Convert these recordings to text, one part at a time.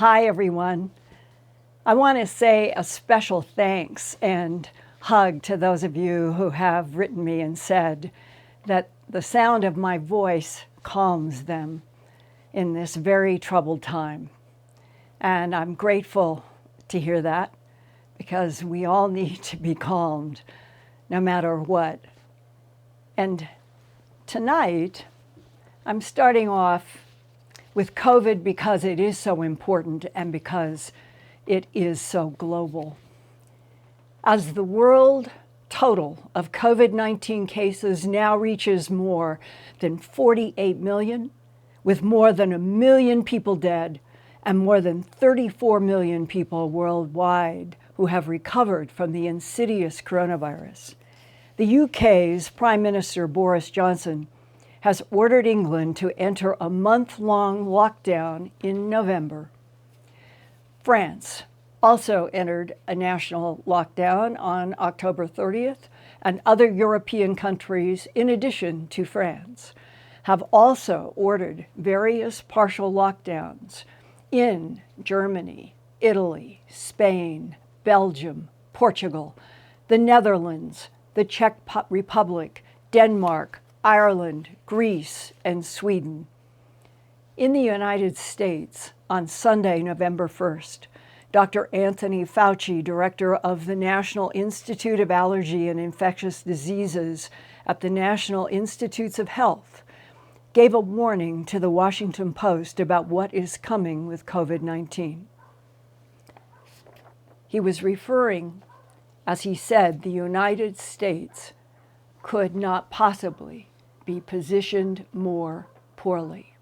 Hi, everyone. I want to say a special thanks and hug to those of you who have written me and said that the sound of my voice calms them in this very troubled time. And I'm grateful to hear that because we all need to be calmed no matter what. And tonight, I'm starting off with COVID because it is so important and because it is so global. As the world total of COVID-19 cases now reaches more than 48 million, with more than 1 million people dead and more than 34 million people worldwide who have recovered from the insidious coronavirus, the UK's Prime Minister Boris Johnson has ordered England to enter a month-long lockdown in November. France also entered a national lockdown on October 30th, and other European countries, in addition to France, have also ordered various partial lockdowns in Germany, Italy, Spain, Belgium, Portugal, the Netherlands, the Czech Republic, Denmark, Ireland, Greece, and Sweden. In the United States, on Sunday, November 1st, Dr. Anthony Fauci, director of the National Institute of Allergy and Infectious Diseases at the National Institutes of Health, gave a warning to the Washington Post about what is coming with COVID-19. He was referring, as he said, the United States could not possibly be positioned more poorly.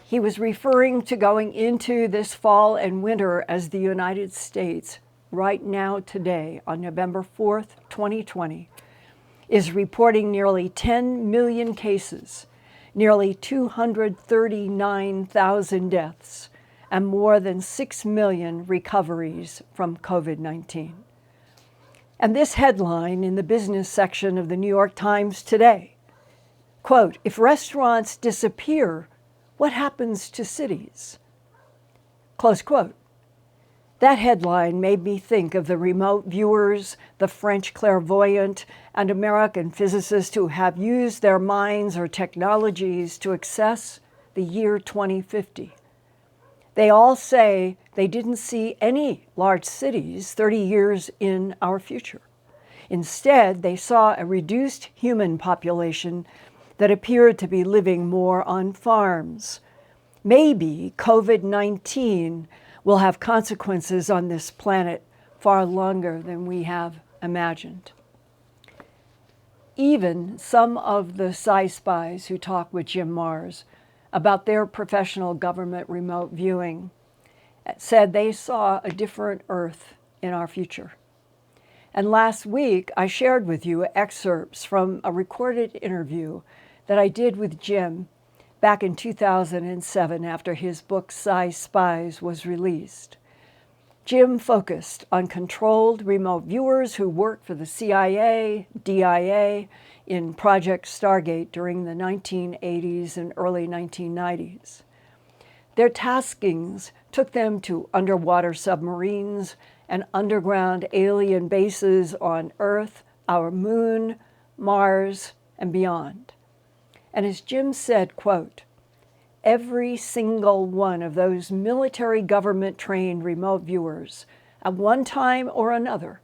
He was referring to going into this fall and winter as the United States, right now today, on November 4th, 2020, is reporting nearly 10 million cases, nearly 239,000 deaths, and more than 6 million recoveries from COVID-19. And this headline in the business section of the New York Times today, quote, "If restaurants disappear, what happens to cities?" Close quote. That headline made me think of the remote viewers, the French clairvoyant, and American physicists who have used their minds or technologies to access the year 2050. They all say they didn't see any large cities 30 years in our future. Instead, they saw a reduced human population that appeared to be living more on farms. Maybe COVID-19 will have consequences on this planet far longer than we have imagined. Even some of the Psi Spies who talk with Jim Marrs about their professional government remote viewing said they saw a different Earth in our future. And last week, I shared with you excerpts from a recorded interview that I did with Jim back in 2007 after his book Psi Spies was released. Jim focused on controlled remote viewers who worked for the CIA, DIA in Project Stargate during the 1980s and early 1990s. Their taskings took them to underwater submarines and underground alien bases on Earth, our moon, Mars, and beyond. And as Jim said, quote, "Every single one of those military government-trained remote viewers at one time or another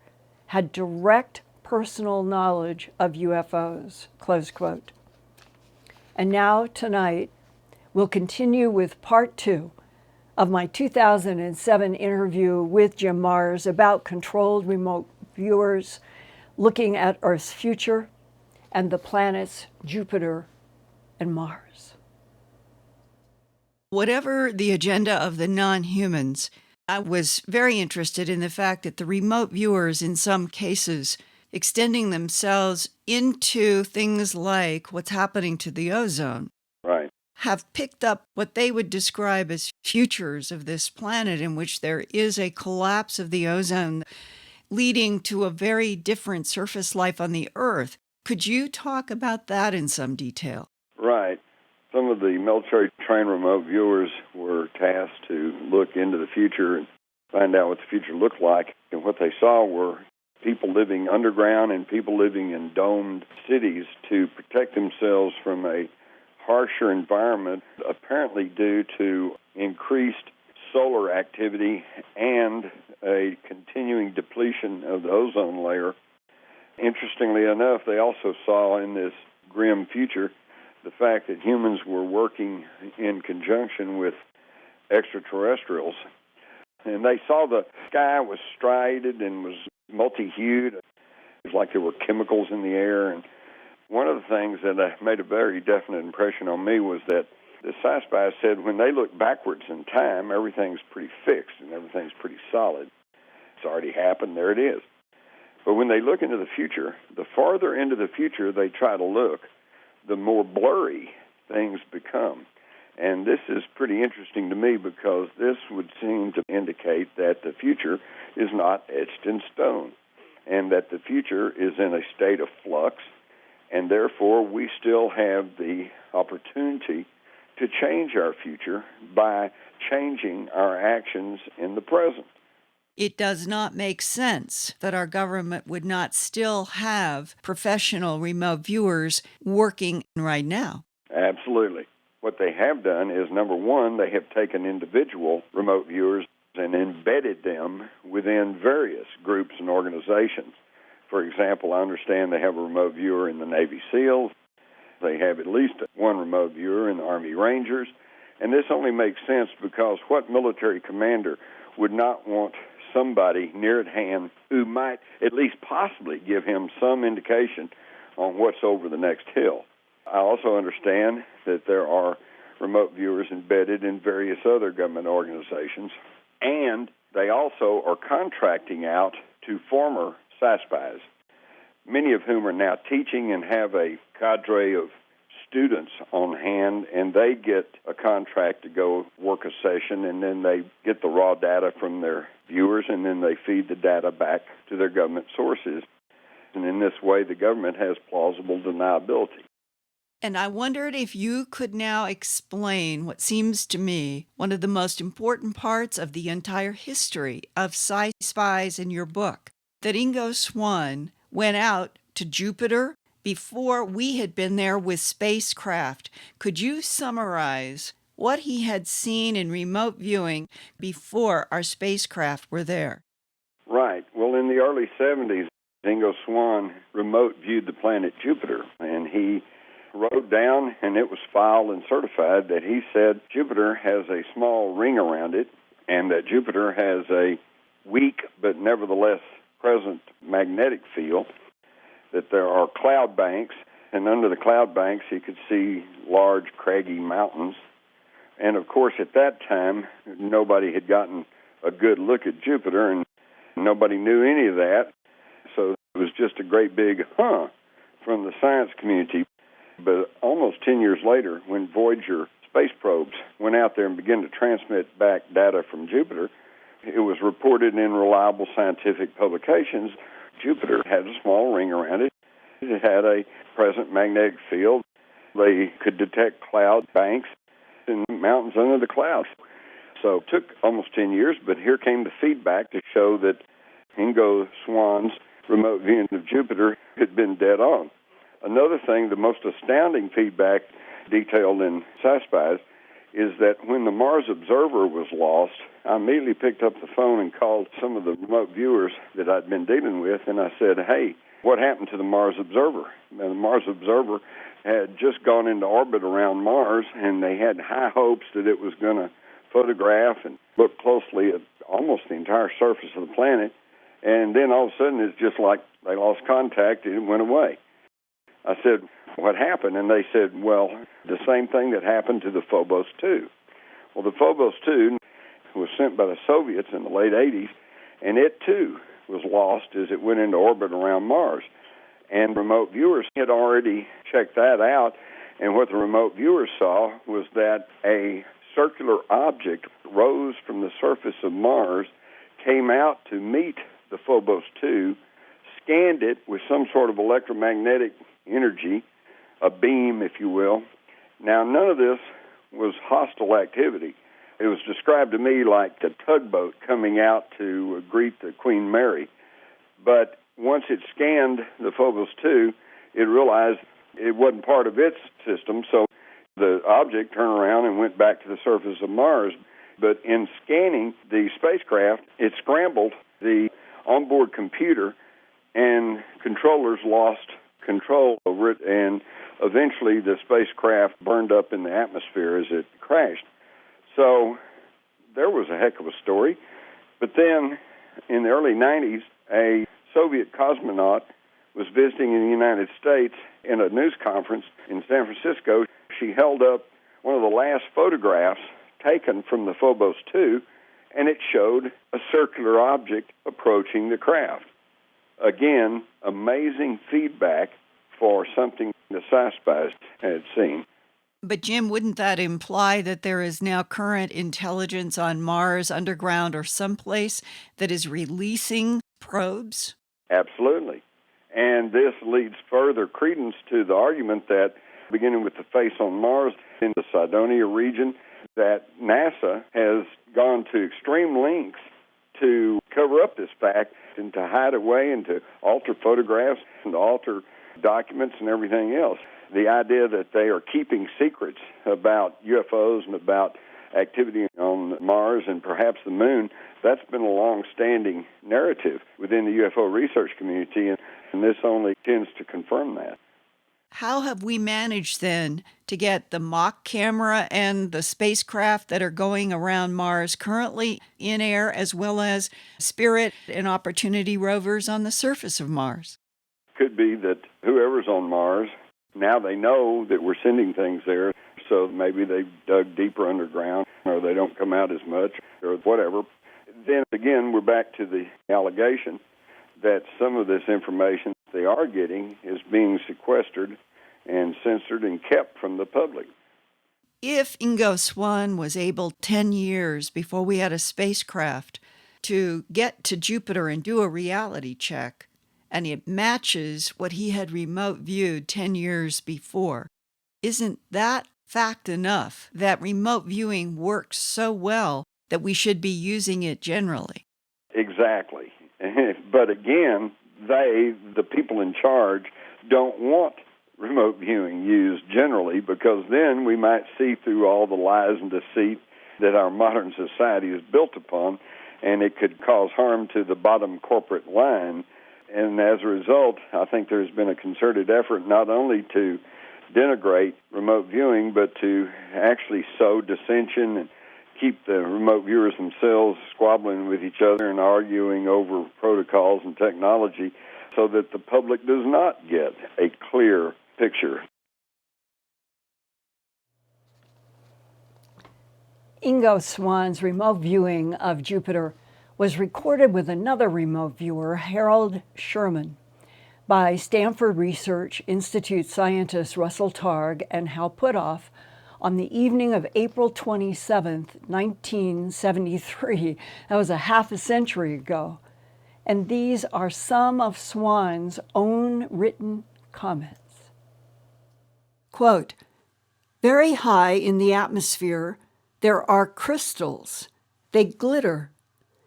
had direct personal knowledge of UFOs," close quote. And now, tonight, we'll continue with part 2 of my 2007 interview with Jim Marrs about controlled remote viewers, looking at Earth's future and the planets Jupiter and Mars. Whatever the agenda of the non-humans, I was very interested in the fact that the remote viewers, in some cases, extending themselves into things like what's happening to the ozone, Right. have picked up what they would describe as futures of this planet in which there is a collapse of the ozone leading to a very different surface life on the Earth. Could you talk about that in some detail? Right. Some of the military-trained remote viewers were tasked to look into the future and find out what the future looked like. And what they saw were people living underground and people living in domed cities to protect themselves from a harsher environment, apparently due to increased solar activity and a continuing depletion of the ozone layer. Interestingly enough, they also saw in this grim future the fact that humans were working in conjunction with extraterrestrials. And they saw the sky was striated and was multi-hued. It was like there were chemicals in the air. And one of the things that made a very definite impression on me was that the Psi Spies said when they look backwards in time, everything's pretty fixed and everything's pretty solid. It's already happened, there it is. But when they look into the future, the farther into the future they try to look, the more blurry things become. And this is pretty interesting to me because this would seem to indicate that the future is not etched in stone and that the future is in a state of flux, and therefore we still have the opportunity to change our future by changing our actions in the present. It does not make sense that our government would not still have professional remote viewers working right now. Absolutely. What they have done is, number one, they have taken individual remote viewers and embedded them within various groups and organizations. For example, I understand they have a remote viewer in the Navy SEALs. They have at least one remote viewer in the Army Rangers. And this only makes sense because what military commander would not want somebody near at hand who might at least possibly give him some indication on what's over the next hill? I also understand that there are remote viewers embedded in various other government organizations, and they also are contracting out to former Psi Spies, many of whom are now teaching and have a cadre of students on hand, and they get a contract to go work a session, and then they get the raw data from their viewers, and then they feed the data back to their government sources. And in this way, the government has plausible deniability. And I wondered if you could now explain what seems to me one of the most important parts of the entire history of Psi Spies in your book, that Ingo Swann went out to Jupiter before we had been there with spacecraft. Could you summarize what he had seen in remote viewing before our spacecraft were there? Right. Well, in the early 70s, Ingo Swann remote viewed the planet Jupiter, and he wrote down, and it was filed and certified, that he said Jupiter has a small ring around it and that Jupiter has a weak but nevertheless present magnetic field, that there are cloud banks, and under the cloud banks he could see large craggy mountains. And of course at that time nobody had gotten a good look at Jupiter and nobody knew any of that, so it was just a great big from the science community. But almost 10 years later, when Voyager space probes went out there and began to transmit back data from Jupiter, it was reported in reliable scientific publications Jupiter had a small ring around it. It had a present magnetic field. They could detect cloud banks and mountains under the clouds. So it took almost 10 years, but here came the feedback to show that Ingo Swann's remote viewing of Jupiter had been dead on. Another thing, the most astounding feedback detailed in Psi Spies is that when the Mars Observer was lost, I immediately picked up the phone and called some of the remote viewers that I'd been dealing with, and I said, hey, what happened to the Mars Observer? And the Mars Observer had just gone into orbit around Mars, and they had high hopes that it was going to photograph and look closely at almost the entire surface of the planet, and then all of a sudden it's just like they lost contact and it went away. I said, what happened? And they said, well, the same thing that happened to the Phobos 2. Well, the Phobos 2 was sent by the Soviets in the late 80s, and it, too, was lost as it went into orbit around Mars. And remote viewers had already checked that out, and what the remote viewers saw was that a circular object rose from the surface of Mars, came out to meet the Phobos 2, scanned it with some sort of electromagnetic energy, a beam, if you will, Now, none of this was hostile activity. It was described to me like a tugboat coming out to greet the Queen Mary. But once it scanned the Phobos 2, it realized it wasn't part of its system, so the object turned around and went back to the surface of Mars. But in scanning the spacecraft, it scrambled the onboard computer, and controllers lost control over it, and eventually the spacecraft burned up in the atmosphere as it crashed. So there was a heck of a story. But then in the early 90s, a Soviet cosmonaut was visiting in the United States in a news conference in San Francisco. She held up one of the last photographs taken from the Phobos 2, and it showed a circular object approaching the craft. Again, amazing feedback for something the Psi Spies had seen. But Jim, wouldn't that imply that there is now current intelligence on Mars underground or someplace that is releasing probes? Absolutely. And this leads further credence to the argument that, beginning with the face on Mars in the Cydonia region, that NASA has gone to extreme lengths to cover up this fact and to hide away and to alter photographs and to alter documents and everything else. The idea that they are keeping secrets about UFOs and about activity on Mars and perhaps the moon, that's been a long-standing narrative within the UFO research community, and this only tends to confirm that. How have we managed then to get the mock camera and the spacecraft that are going around Mars currently in air, as well as Spirit and Opportunity rovers on the surface of Mars? Could be that whoever's on Mars, now they know that we're sending things there, so maybe they've dug deeper underground or they don't come out as much or whatever. Then again, we're back to the allegation that some of this information they are getting is being sequestered and censored and kept from the public. If Ingo Swann was able 10 years before we had a spacecraft to get to Jupiter and do a reality check, and it matches what he had remote viewed 10 years before, isn't that fact enough that remote viewing works so well that we should be using it generally? Exactly. But again, the people in charge, don't want remote viewing used generally, because then we might see through all the lies and deceit that our modern society is built upon, and it could cause harm to the bottom corporate line. And as a result, I think there's been a concerted effort not only to denigrate remote viewing, but to actually sow dissension and keep the remote viewers themselves squabbling with each other and arguing over protocols and technology so that the public does not get a clear picture. Ingo Swann's remote viewing of Jupiter was recorded with another remote viewer, Harold Sherman, by Stanford Research Institute scientists Russell Targ and Hal Puthoff on the evening of April 27, 1973. That was a half a century ago. And these are some of Swann's own written comments. Quote, "Very high in the atmosphere, there are crystals. They glitter.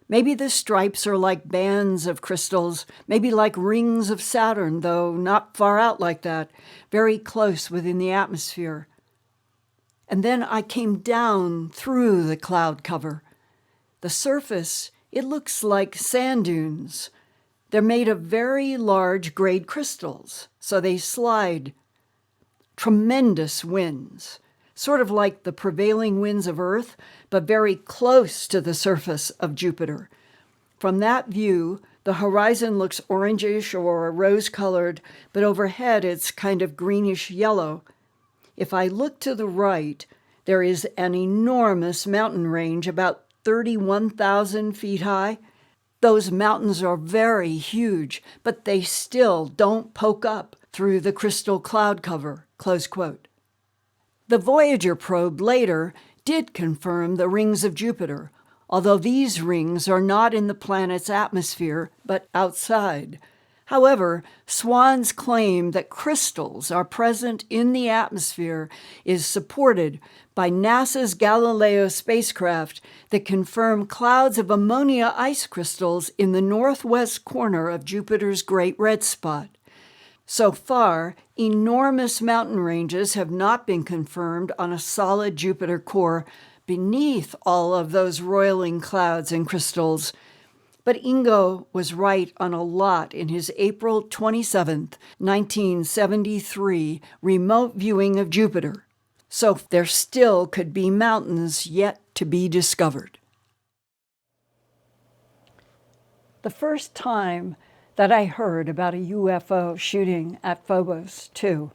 Maybe the stripes are like bands of crystals, maybe like rings of Saturn, though not far out like that, very close within the atmosphere. And then I came down through the cloud cover. The surface, it looks like sand dunes. They're made of very large grade crystals, so they slide. Tremendous winds, sort of like the prevailing winds of Earth, but very close to the surface of Jupiter. From that view, the horizon looks orangish or rose-colored, but overhead it's kind of greenish-yellow. If I look to the right, there is an enormous mountain range about 31,000 feet high. Those mountains are very huge, but they still don't poke up through the crystal cloud cover," close quote. The Voyager probe later did confirm the rings of Jupiter, although these rings are not in the planet's atmosphere, but outside. However, Swann's claim that crystals are present in the atmosphere is supported by NASA's Galileo spacecraft that confirm clouds of ammonia ice crystals in the northwest corner of Jupiter's Great Red Spot. So far, enormous mountain ranges have not been confirmed on a solid Jupiter core beneath all of those roiling clouds and crystals. But Ingo was right on a lot in his April 27, 1973 remote viewing of Jupiter. So there still could be mountains yet to be discovered. The first time that I heard about a UFO shooting at Phobos 2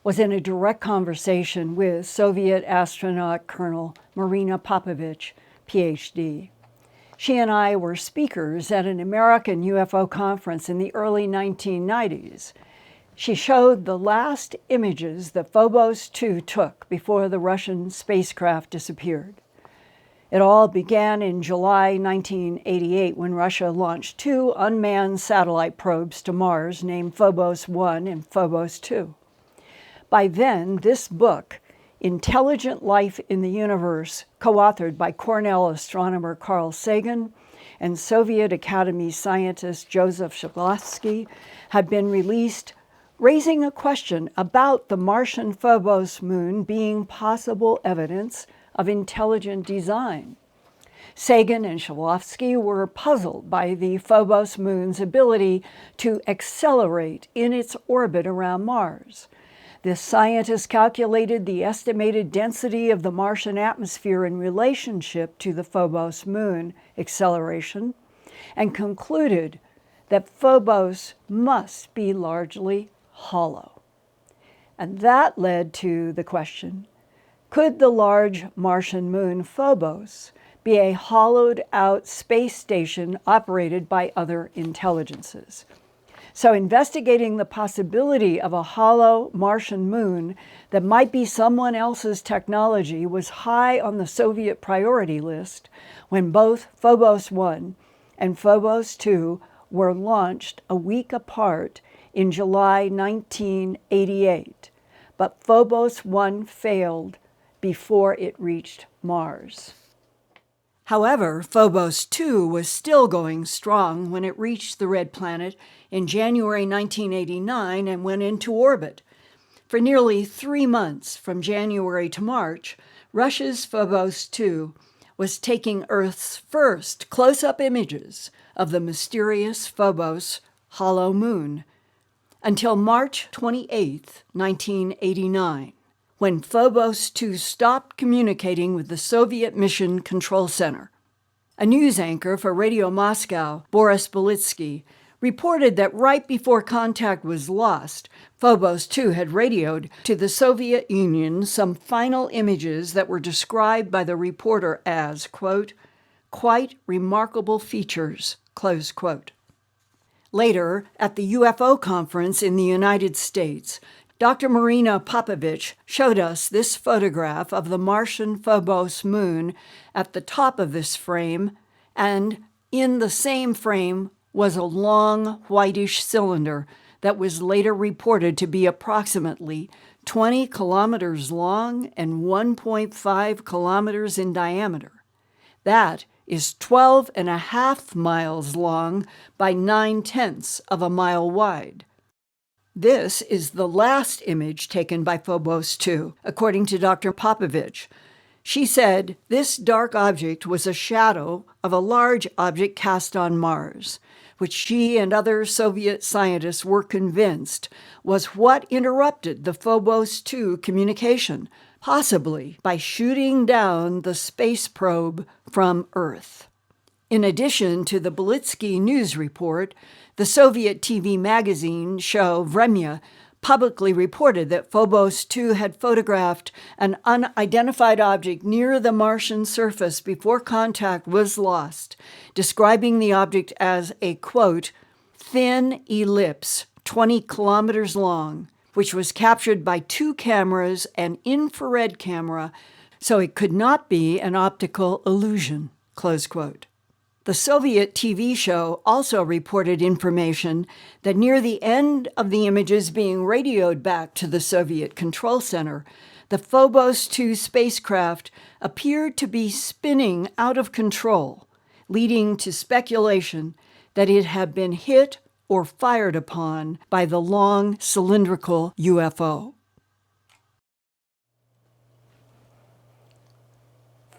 was in a direct conversation with Soviet astronaut Colonel Marina Popovich, PhD. She and I were speakers at an American UFO conference in the early 1990s. She showed the last images that Phobos 2 took before the Russian spacecraft disappeared. It all began in July 1988 when Russia launched 2 unmanned satellite probes to Mars named Phobos 1 and Phobos 2. By then, this book, Intelligent Life in the Universe, co-authored by Cornell astronomer Carl Sagan and Soviet Academy scientist Joseph Shklovsky, had been released, raising a question about the Martian Phobos moon being possible evidence of intelligent design. Sagan and Shklovsky were puzzled by the Phobos moon's ability to accelerate in its orbit around Mars. This scientist calculated the estimated density of the Martian atmosphere in relationship to the Phobos moon acceleration and concluded that Phobos must be largely hollow. And that led to the question, could the large Martian moon Phobos be a hollowed-out space station operated by other intelligences? So investigating the possibility of a hollow Martian moon that might be someone else's technology was high on the Soviet priority list when both Phobos 1 and Phobos 2 were launched a week apart in July 1988. But Phobos 1 failed before it reached Mars. However, Phobos 2 was still going strong when it reached the red planet in January 1989 and went into orbit. For nearly 3 months, from January to March, Russia's Phobos 2 was taking Earth's first close-up images of the mysterious Phobos hollow moon, until March 28, 1989. When Phobos 2 stopped communicating with the Soviet Mission Control Center. A news anchor for Radio Moscow, Boris Belitsky, reported that right before contact was lost, Phobos 2 had radioed to the Soviet Union some final images that were described by the reporter as, quote, quite remarkable features, close quote. Later, at the UFO conference in the United States, Dr. Marina Popovich showed us this photograph of the Martian Phobos moon at the top of this frame, and in the same frame was a long whitish cylinder that was later reported to be approximately 20 kilometers long and 1.5 kilometers in diameter. That is 12.5 miles long by 9/10 of a mile wide. This is the last image taken by Phobos 2, according to Dr. Popovich. She said this dark object was a shadow of a large object cast on Mars, which she and other Soviet scientists were convinced was what interrupted the Phobos 2 communication, possibly by shooting down the space probe from Earth. In addition to the Belitsky news report, the Soviet TV magazine show Vremya publicly reported that Phobos 2 had photographed an unidentified object near the Martian surface before contact was lost, describing the object as a, quote, thin ellipse 20 kilometers long, which was captured by 2 cameras, an infrared camera, so it could not be an optical illusion, close quote. The Soviet TV show also reported information that near the end of the images being radioed back to the Soviet control center, the Phobos 2 spacecraft appeared to be spinning out of control, leading to speculation that it had been hit or fired upon by the long cylindrical UFO.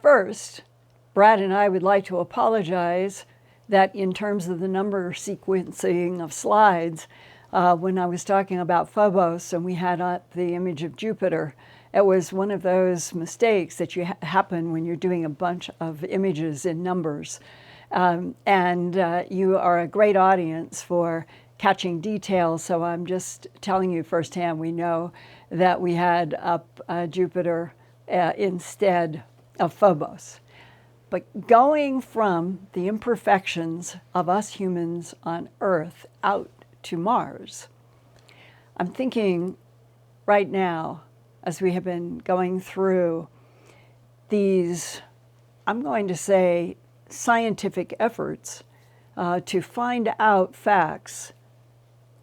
First, Brad and I would like to apologize that in terms of the number sequencing of slides, when I was talking about Phobos and we had up the image of Jupiter, it was one of those mistakes that happen when you're doing a bunch of images in numbers. You are a great audience for catching details, so I'm just telling you firsthand, we know that we had up Jupiter instead of Phobos. But going from the imperfections of us humans on Earth out to Mars, I'm thinking right now, as we have been going through these, I'm going to say, scientific efforts to find out facts,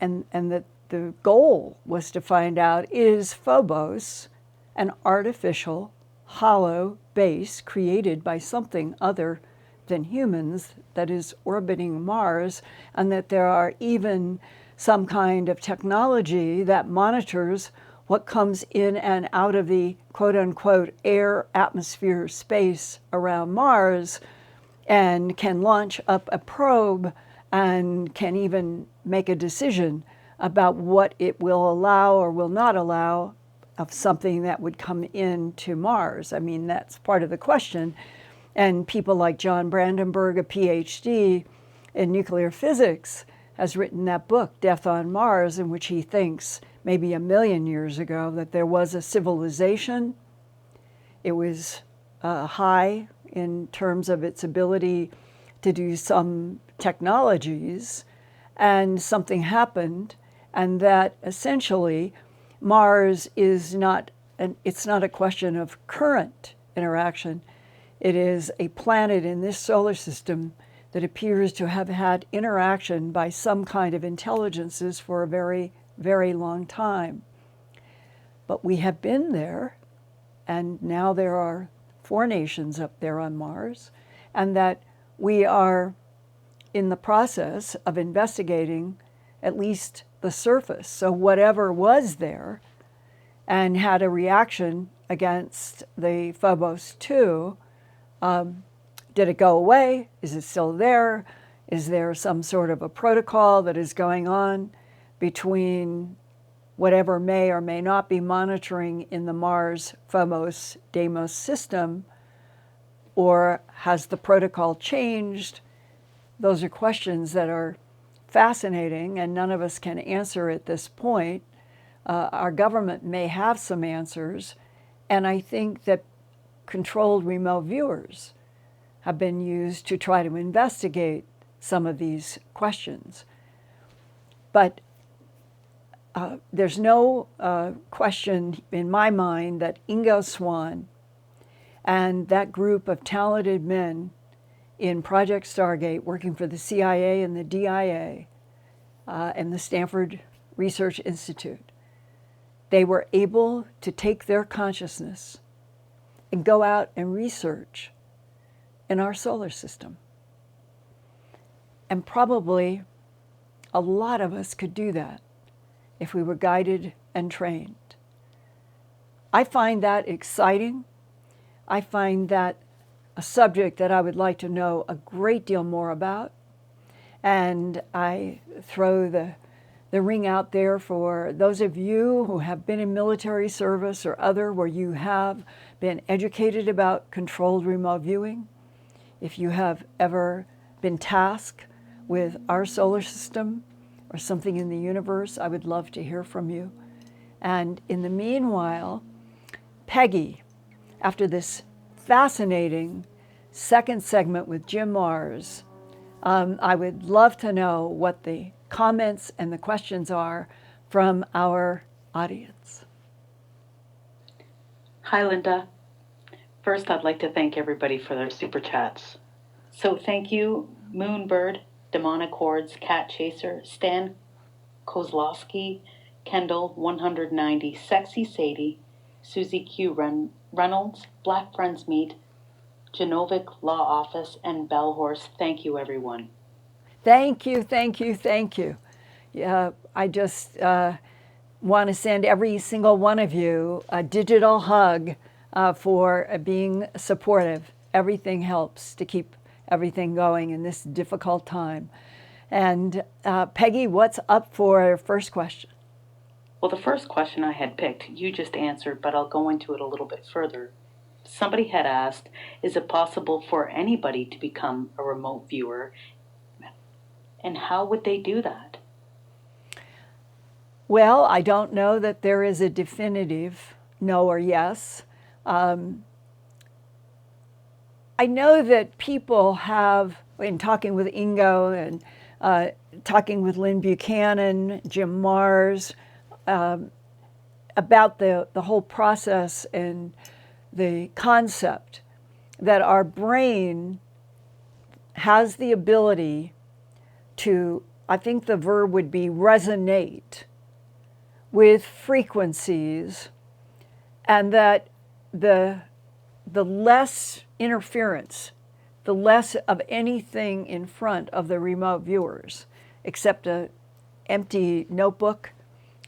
and that the goal was to find out, is Phobos an artificial, hollow base created by something other than humans that is orbiting Mars, and that there are even some kind of technology that monitors what comes in and out of the quote-unquote air, atmosphere, space around Mars, and can launch up a probe and can even make a decision about what it will allow or will not allow of something that would come into Mars. I mean, that's part of the question. And people like John Brandenburg, a PhD in nuclear physics, has written that book, Death on Mars, in which he thinks maybe 1 million years ago that there was a civilization. It was high in terms of its ability to do some technologies, and something happened, and that essentially Mars is it's not a question of current interaction. It is a planet in this solar system that appears to have had interaction by some kind of intelligences for a very, very long time. But we have been there, and now there are 4 nations up there on Mars, and that we are in the process of investigating at least the surface. So whatever was there and had a reaction against the Phobos 2, did it go away? Is it still there? Is there some sort of a protocol that is going on between whatever may or may not be monitoring in the Mars-Phobos-Deimos system? Or has the protocol changed? Those are questions that are fascinating, and none of us can answer at this point. Our government may have some answers, and I think that controlled remote viewers have been used to try to investigate some of these questions. But there's no question in my mind that Ingo Swann and that group of talented men in Project Stargate, working for the CIA and the DIA and the Stanford Research Institute, they were able to take their consciousness and go out and research in our solar system. And probably a lot of us could do that if we were guided and trained. I find that exciting. I find that a subject that I would like to know a great deal more about. And I throw the ring out there for those of you who have been in military service or other where you have been educated about controlled remote viewing. If you have ever been tasked with our solar system or something in the universe, I would love to hear from you. And in the meanwhile, Peggy, after this fascinating second segment with Jim Mars, I would love to know what the comments and the questions are from our audience. Hi, Linda. First, I'd like to thank everybody for their super chats. So thank you, Moonbird, Demonic Hordes, Cat Chaser, Stan Kozlowski, Kendall 190, Sexy Sadie, Susie Q. Reynolds, Black Friends Meet, Genovic Law Office, and Bellhorse. Thank you, everyone. Thank you, thank you, thank you. I just want to send every single one of you a digital hug for being supportive. Everything helps to keep everything going in this difficult time. And Peggy, what's up for first question? Well, the first question I had picked, you just answered, but I'll go into it a little bit further. Somebody had asked, is it possible for anybody to become a remote viewer? And how would they do that? Well, I don't know that there is a definitive no or yes. I know that people have, in talking with Ingo and talking with Lynn Buchanan, Jim Mars, about the whole process and the concept that our brain has the ability to, I think the verb would be resonate with frequencies, and that the less interference, the less of anything in front of the remote viewers, except an empty notebook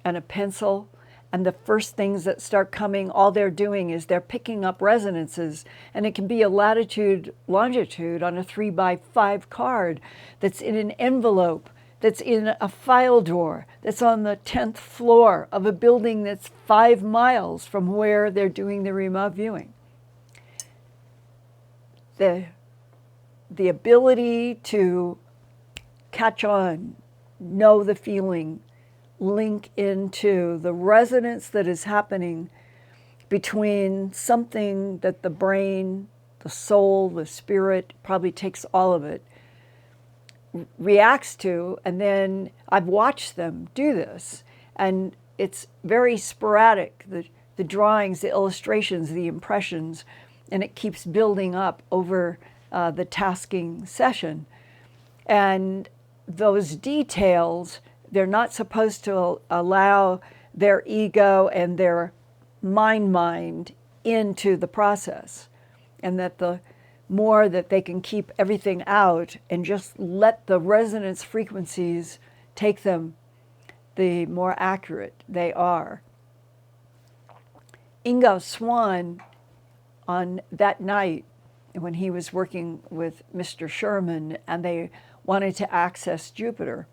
and a pencil, and the first things that start coming, all they're doing is they're picking up resonances, and it can be a latitude, longitude on a 3x5 card that's in an envelope, that's in a file drawer, that's on the 10th floor of a building that's 5 miles from where they're doing the remote viewing. The ability to catch on, know the feeling, link into the resonance that is happening between something that the brain, the soul, the spirit, probably takes all of it, reacts to. And then I've watched them do this, and it's very sporadic, the drawings, the illustrations, the impressions, and it keeps building up over the tasking session. And those details, they're not supposed to allow their ego and their mind into the process, and that the more that they can keep everything out and just let the resonance frequencies take them, the more accurate they are. Ingo Swann, on that night when he was working with Mr. Sherman and they wanted to access Jupiter,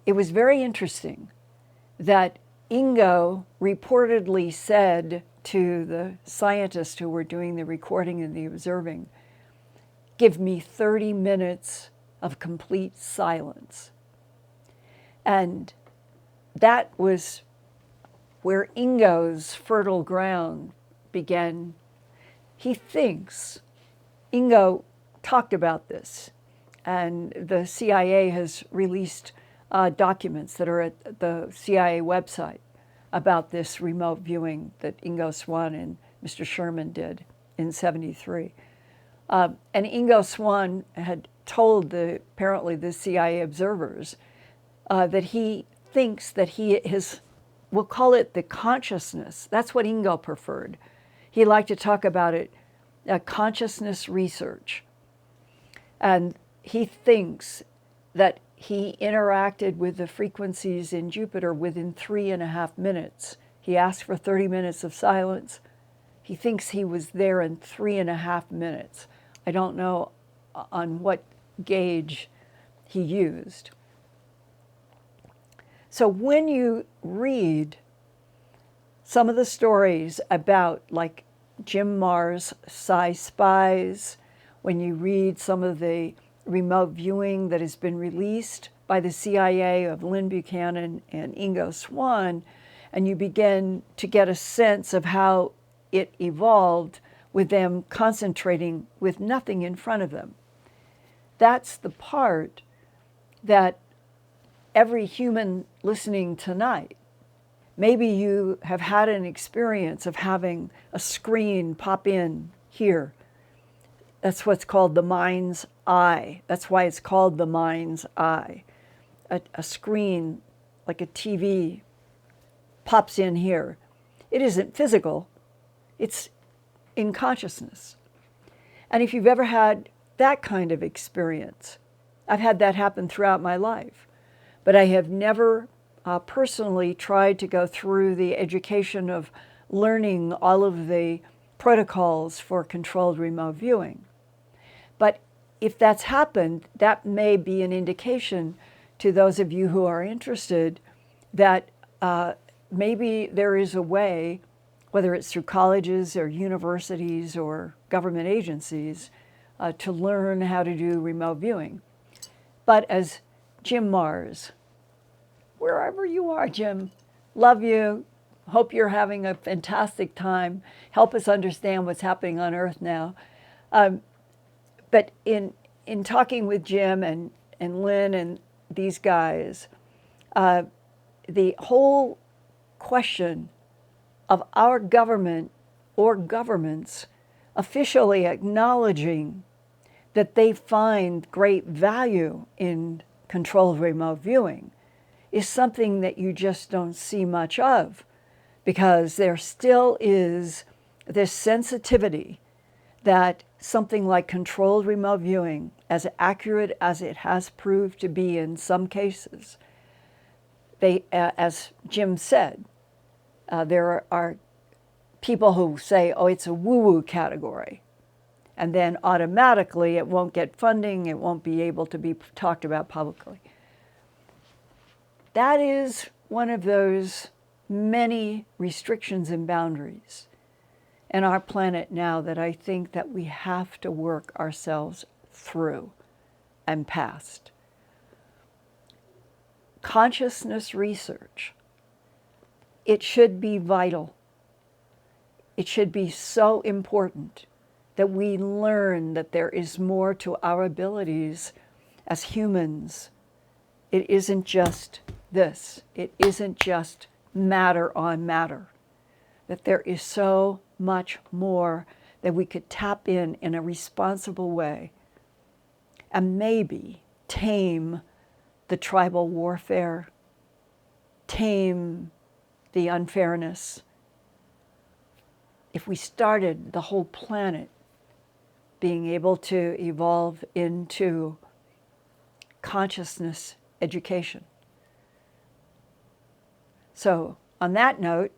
it was very interesting that Ingo reportedly said to the scientists who were doing the recording and the observing, "Give me 30 minutes of complete silence." And that was where Ingo's fertile ground began. He thinks, Ingo talked about this, and the CIA has released documents that are at the CIA website about this remote viewing that Ingo Swann and Mr. Sherman did in '73. And Ingo Swann had told apparently the CIA observers that he thinks that we'll call it the consciousness. That's what Ingo preferred. He liked to talk about it, consciousness research. And he thinks that he interacted with the frequencies in Jupiter within 3.5 minutes. He asked for 30 minutes of silence. He thinks he was there in 3.5 minutes. I don't know on what gauge he used. So when you read some of the stories about, like Jim Mars' Psi Spies, when you read some of the remote viewing that has been released by the CIA of Lynn Buchanan and Ingo Swann, and you begin to get a sense of how it evolved with them concentrating with nothing in front of them. That's the part that every human listening tonight, maybe you have had an experience of having a screen pop in here. That's what's called the mind's eye. That's why it's called the mind's eye. A screen, like a TV, pops in here. It isn't physical, it's in consciousness. And if you've ever had that kind of experience, I've had that happen throughout my life, but I have never personally tried to go through the education of learning all of the protocols for controlled remote viewing. But if that's happened, that may be an indication to those of you who are interested that maybe there is a way, whether it's through colleges or universities or government agencies, to learn how to do remote viewing. But as Jim Mars, wherever you are, Jim, love you, hope you're having a fantastic time, help us understand what's happening on Earth now. But in talking with Jim and Lynn and these guys, the whole question of our government or governments officially acknowledging that they find great value in controlled remote viewing is something that you just don't see much of, because there still is this sensitivity that something like controlled remote viewing, as accurate as it has proved to be in some cases, they, as Jim said, there are people who say, oh, it's a woo-woo category. And then automatically it won't get funding, it won't be able to be talked about publicly. That is one of those many restrictions and boundaries in our planet now that I think that we have to work ourselves through and past. Consciousness research, it should be vital. It should be so important that we learn that there is more to our abilities as humans. It isn't just this. It isn't just matter on matter. That there is so much more that we could tap in a responsible way and maybe tame the tribal warfare, tame the unfairness. If we started the whole planet being able to evolve into consciousness education. So, on that note,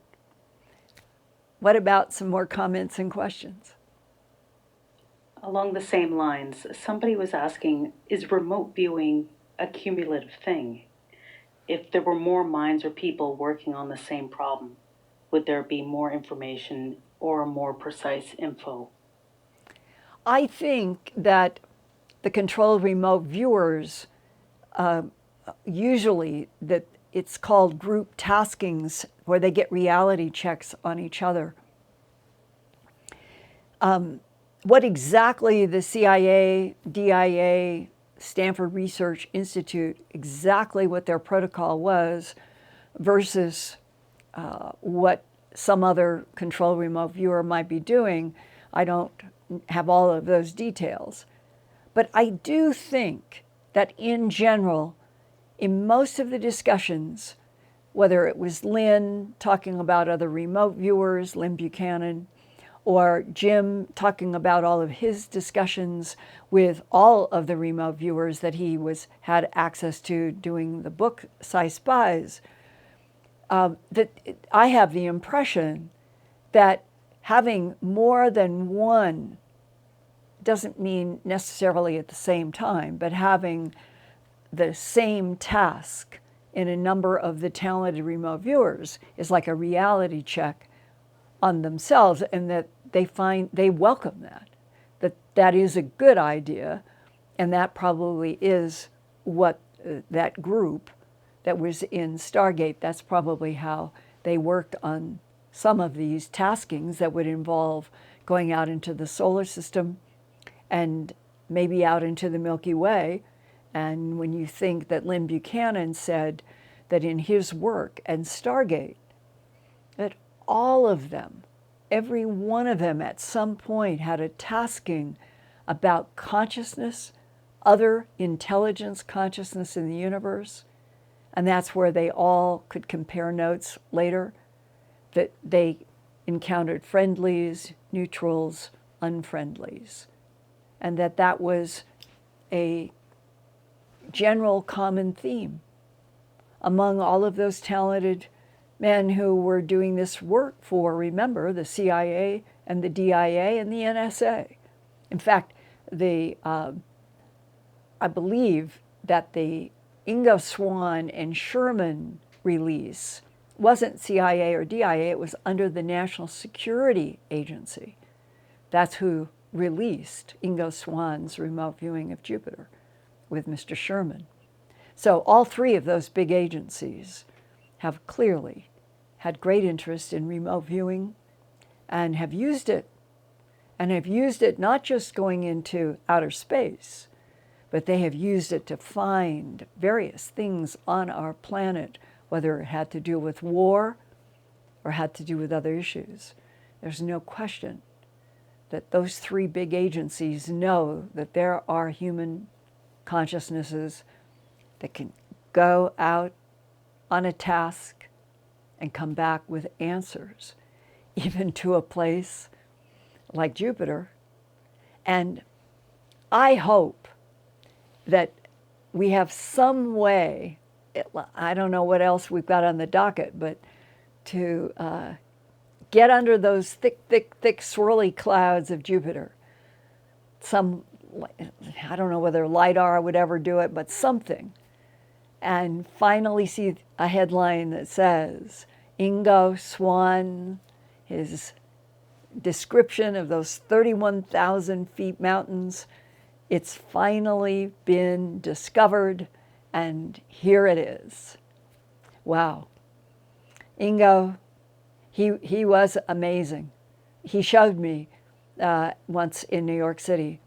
what about some more comments and questions? Along the same lines, somebody was asking, is remote viewing a cumulative thing? If there were more minds or people working on the same problem, would there be more information or more precise info? I think that the controlled remote viewers, usually that it's called group taskings, where they get reality checks on each other. What exactly the CIA, DIA, Stanford Research Institute, exactly what their protocol was versus what some other controlled remote viewer might be doing, I don't have all of those details. But I do think that in general, in most of the discussions, whether it was Lynn talking about other remote viewers, Lynn Buchanan, or Jim talking about all of his discussions with all of the remote viewers that he had access to doing the book Psi Spies, that I have the impression that having more than one doesn't mean necessarily at the same time, but having the same task in a number of the talented remote viewers is like a reality check on themselves, and that they welcome that is a good idea, and that probably is what that group that was in Stargate, that's probably how they worked on some of these taskings that would involve going out into the solar system and maybe out into the Milky Way. And when you think that Lynn Buchanan said that in his work and Stargate, that all of them, every one of them at some point had a tasking about consciousness, other intelligence consciousness in the universe. And that's where they all could compare notes later, that they encountered friendlies, neutrals, unfriendlies, and that was a general common theme among all of those talented men who were doing this work for, remember, the CIA and the DIA and the NSA. In fact, I believe that the Ingo Swann and Sherman release wasn't CIA or DIA, it was under the National Security Agency. That's who released Ingo Swann's remote viewing of Jupiter with Mr. Sherman. So all three of those big agencies have clearly had great interest in remote viewing and have used it. And have used it not just going into outer space, but they have used it to find various things on our planet, whether it had to do with war or had to do with other issues. There's no question that those three big agencies know that there are human consciousnesses that can go out on a task and come back with answers, even to a place like Jupiter. And I hope that we have some way, I don't know what else we've got on the docket, but to get under those thick, swirly clouds of Jupiter. I don't know whether LIDAR would ever do it, but something. And finally see a headline that says, Ingo Swann, his description of those 31,000 feet mountains, it's finally been discovered, and here it is. Wow. Ingo, he was amazing. He showed me once in New York City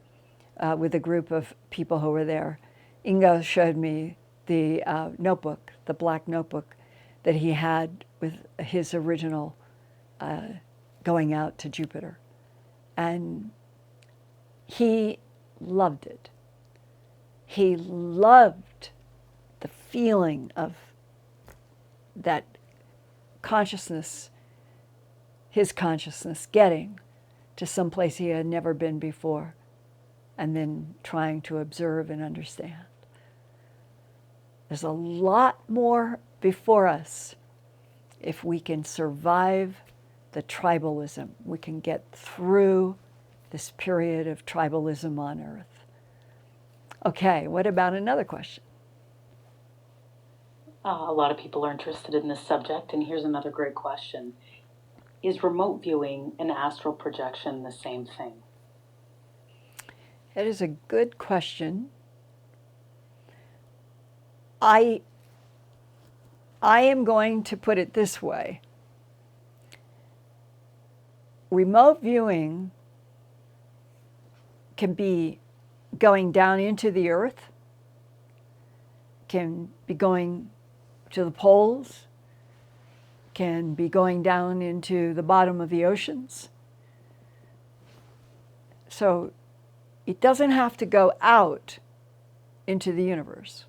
with a group of people who were there. Ingo showed me the notebook, the black notebook that he had with his original going out to Jupiter. And he loved it. He loved the feeling of that consciousness, his consciousness getting to some place he had never been before, and then trying to observe and understand. There's a lot more before us if we can survive the tribalism. We can get through this period of tribalism on Earth. Okay, what about another question? A lot of people are interested in this subject, and here's another great question. Is remote viewing and astral projection the same thing? That is a good question. I am going to put it this way. Remote viewing can be going down into the earth, can be going to the poles, can be going down into the bottom of the oceans. So it doesn't have to go out into the universe.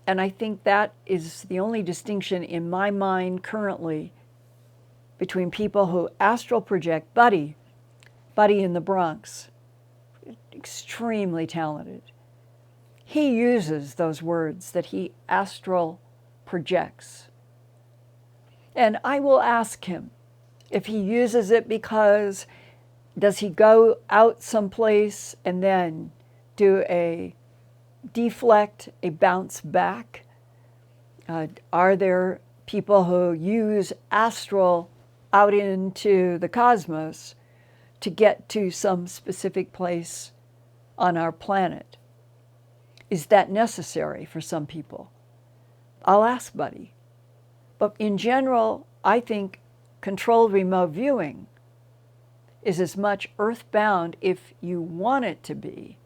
And I think that is the only distinction in my mind currently between people who astral project. Buddy in the Bronx, extremely talented. He uses those words that he astral projects. And I will ask him if he uses it because does he go out someplace and then do a deflect, a bounce back? Are there people who use astral out into the cosmos to get to some specific place on our planet? Is that necessary for some people? I'll ask Buddy. But in general, I think controlled remote viewing is as much earthbound, if you want it to be,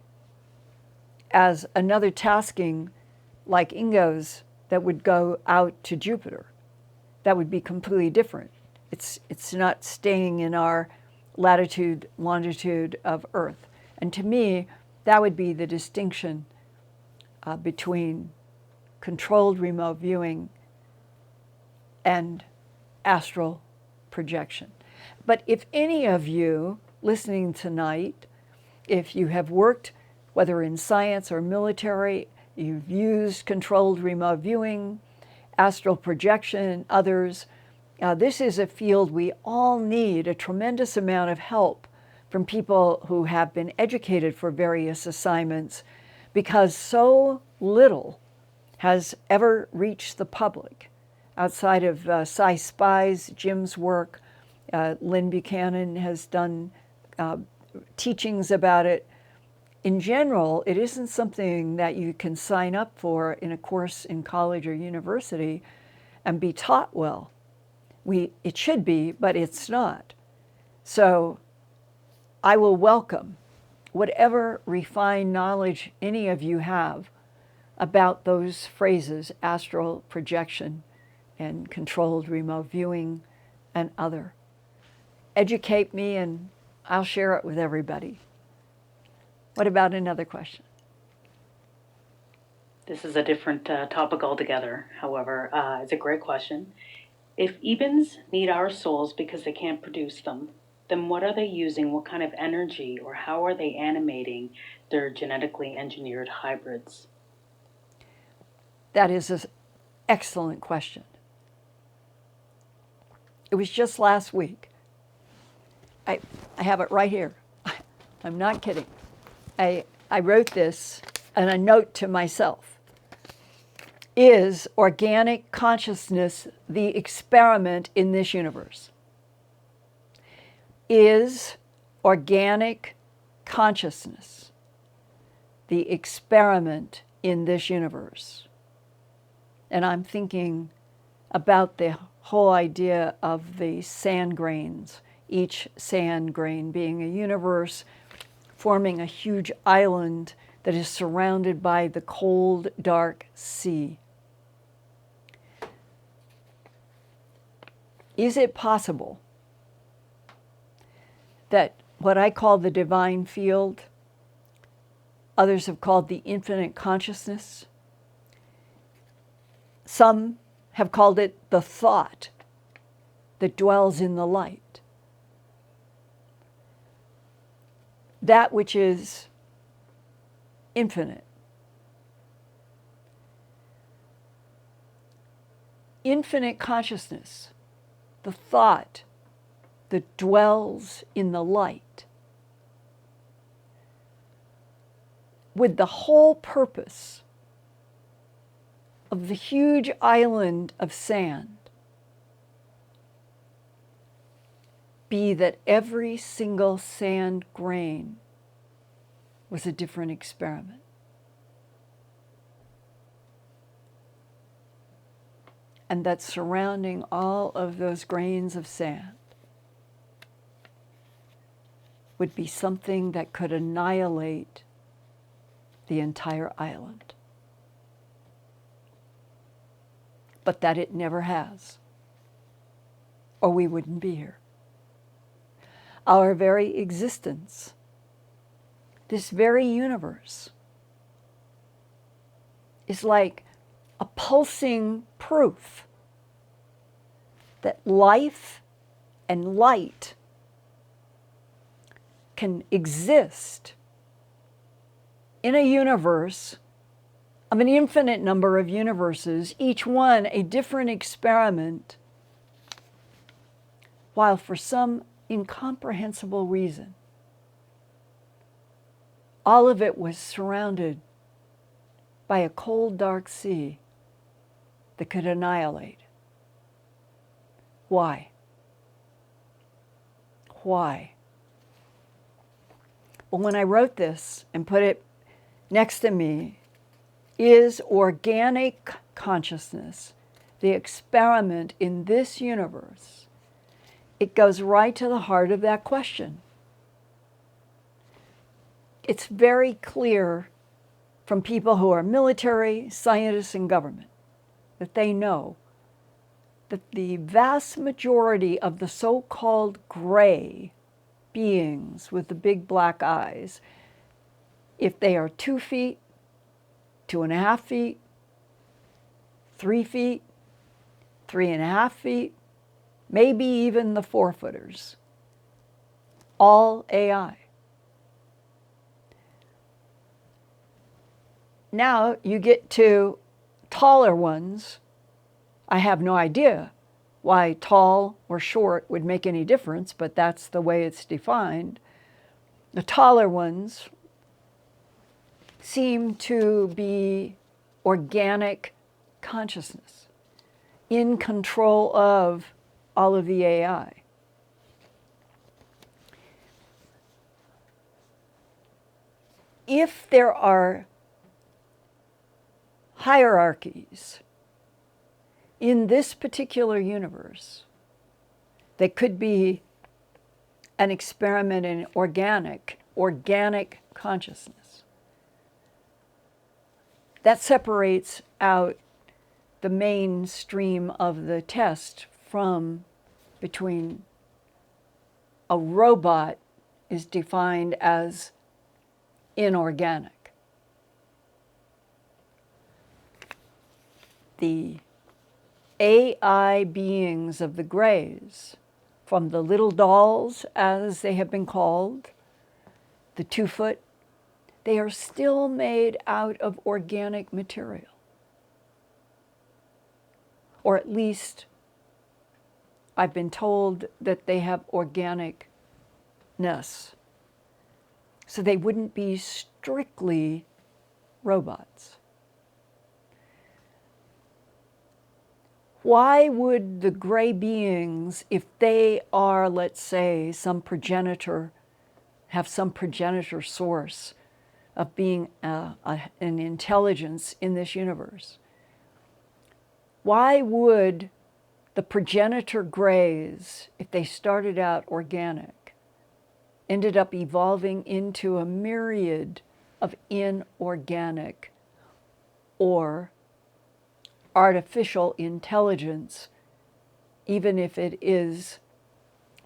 as another tasking like Ingo's that would go out to Jupiter. That would be completely different. It's not staying in our latitude, longitude of Earth. And to me, that would be the distinction between controlled remote viewing and astral projection. But if any of you listening tonight, if you have worked, whether in science or military, you've used controlled remote viewing, astral projection, others, this is a field we all need a tremendous amount of help from people who have been educated for various assignments, because so little has ever reached the public outside of Psi Spies, Jim's work. Lynn Buchanan has done teachings about it. In general, it isn't something that you can sign up for in a course in college or university and be taught well. It should be, but it's not. So I will welcome whatever refined knowledge any of you have about those phrases, astral projection and controlled remote viewing and other. Educate me and I'll share it with everybody. What about another question? This is a different topic altogether. However, it's a great question. If Ebens need our souls because they can't produce them, then what are they using? What kind of energy, or how are they animating their genetically engineered hybrids? That is an excellent question. It was just last week. I have it right here. I'm not kidding. I wrote this and a note to myself. Is organic consciousness the experiment in this universe? Is organic consciousness the experiment in this universe? And I'm thinking about the whole idea of the sand grains, each sand grain being a universe forming a huge island that is surrounded by the cold, dark sea. Is it possible that what I call the divine field, others have called the infinite consciousness, some have called it the thought that dwells in the light, that which is infinite. Infinite consciousness, the thought that dwells in the light, with the whole purpose of the huge island of sand be that every single sand grain was a different experiment. And that surrounding all of those grains of sand would be something that could annihilate the entire island. But that it never has, or we wouldn't be here. Our very existence, this very universe, is like a pulsing proof that life and light can exist in a universe of an infinite number of universes, each one a different experiment, while for some incomprehensible reason, all of it was surrounded by a cold, dark sea that could annihilate. Why? Why? Well, when I wrote this and put it next to me, is organic consciousness the experiment in this universe? It goes right to the heart of that question. It's very clear from people who are military, scientists, and government that they know that the vast majority of the so-called gray beings with the big black eyes, if they are 2 feet, 2.5 feet, 3 feet, 3.5 feet, maybe even the 4-footers, all AI. Now you get to taller ones. I have no idea why tall or short would make any difference, but that's the way it's defined. The taller ones seem to be organic consciousness in control of all of the AI. If there are hierarchies in this particular universe that could be an experiment in organic consciousness, that separates out the mainstream of the test from between a robot is defined as inorganic. The AI beings of the Greys, from the little dolls, as they have been called, the 2-foot, they are still made out of organic material. Or at least I've been told that they have organicness. So they wouldn't be strictly robots. Why would the gray beings, if they are, let's say, some progenitor, have some progenitor source of being an intelligence in this universe, why would the progenitor grays, if they started out organic, ended up evolving into a myriad of inorganic or artificial intelligence, even if it is